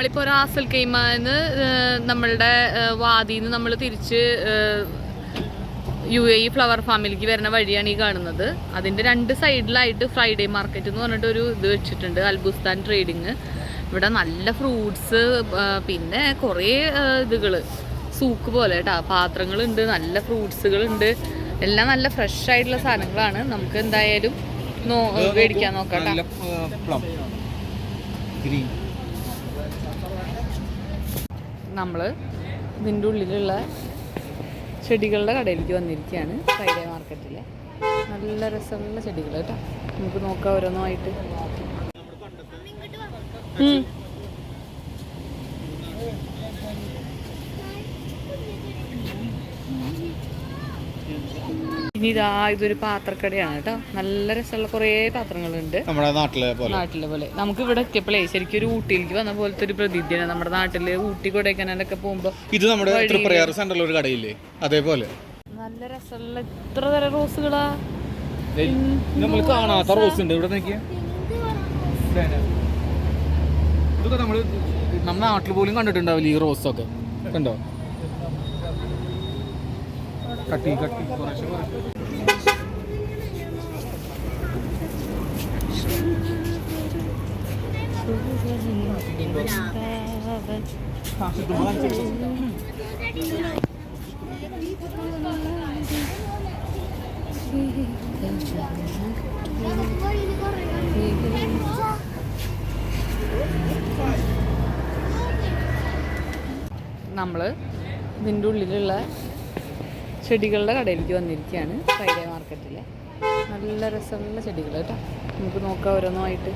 നമ്മളിപ്പോൾ റാസൽ കൈമാന്ന് നമ്മളുടെ വാദിന്ന് നമ്മൾ തിരിച്ച് UAE ഫ്ലവർ ഫാമിലേക്ക് വരുന്ന വഴിയാണ് ഈ കാണുന്നത്. അതിൻ്റെ 2 സൈഡിലായിട്ട് ഫ്രൈഡേ മാർക്കറ്റ് എന്ന് പറഞ്ഞിട്ട് ഒരു ഇത് വെച്ചിട്ടുണ്ട്, അൽബുസ്താൻ ട്രേഡിങ്. ഇവിടെ നല്ല ഫ്രൂട്ട്സ്, പിന്നെ കുറേ ഇതുകൾ സൂക്ക് പോലെ കേട്ടോ, പാത്രങ്ങളുണ്ട്, നല്ല ഫ്രൂട്ട്സുകളുണ്ട്, എല്ലാം നല്ല ഫ്രഷ് ആയിട്ടുള്ള സാധനങ്ങളാണ്. നമുക്ക് എന്തായാലും മേടിക്കാൻ നോക്കാം. നമ്മൾ ഇതിൻ്റെ ഉള്ളിലുള്ള ചെടികളുടെ കടയിലേക്ക് വന്നിരിക്കുകയാണ്. ഫ്രൈഡേ മാർക്കറ്റിലെ നല്ല രസമുള്ള ചെടികൾ കേട്ടോ. നമുക്ക് നോക്കാം ഓരോന്നുമായിട്ട്. ഇനി ഇതൊരു പാത്രക്കടയാണ് കേട്ടോ. നല്ല രസമുള്ള കുറേ പാത്രങ്ങളുണ്ട് നമ്മുടെ നാട്ടിലെ പോലെ. നമുക്ക് ഇവിടെ എത്തിയപ്പോഴേ ശരിക്കും ഒരു ഊട്ടിയിലേക്ക് വന്ന പോലത്തെ ഒരു പ്രതീതിയാണ്. നമ്മുടെ നാട്ടില് ഊട്ടി കൊടൈക്കനാലൊക്കെ പോകുമ്പോ ഇത് നമ്മുടെ ഒരു കടയില്ലേ അതേപോലെ നല്ല രസമുള്ള എത്ര തരം റോസുകളാ നമ്മൾ കാണാത്ത റോസ് ഉണ്ട് ഇവിടെ. ഇതൊക്കെ നമ്മുടെ നാട്ടിൽ പോലും കണ്ടിട്ടുണ്ടാവില്ല ഈ റോസൊക്കെ. കണ്ടോ, കട്ടി കട്ടി നമ്മള് ഇതിൻ്റെ ഉള്ളിലുള്ള ചെടികളുടെ കടയിലേക്ക് വന്നിരിക്കുകയാണ്. ഫ്രൈഡേ മാർക്കറ്റിലെ നല്ല രസമുള്ള ചെടികൾ കേട്ടോ. നമുക്ക് നോക്കാം ഓരോന്നുമായിട്ട്.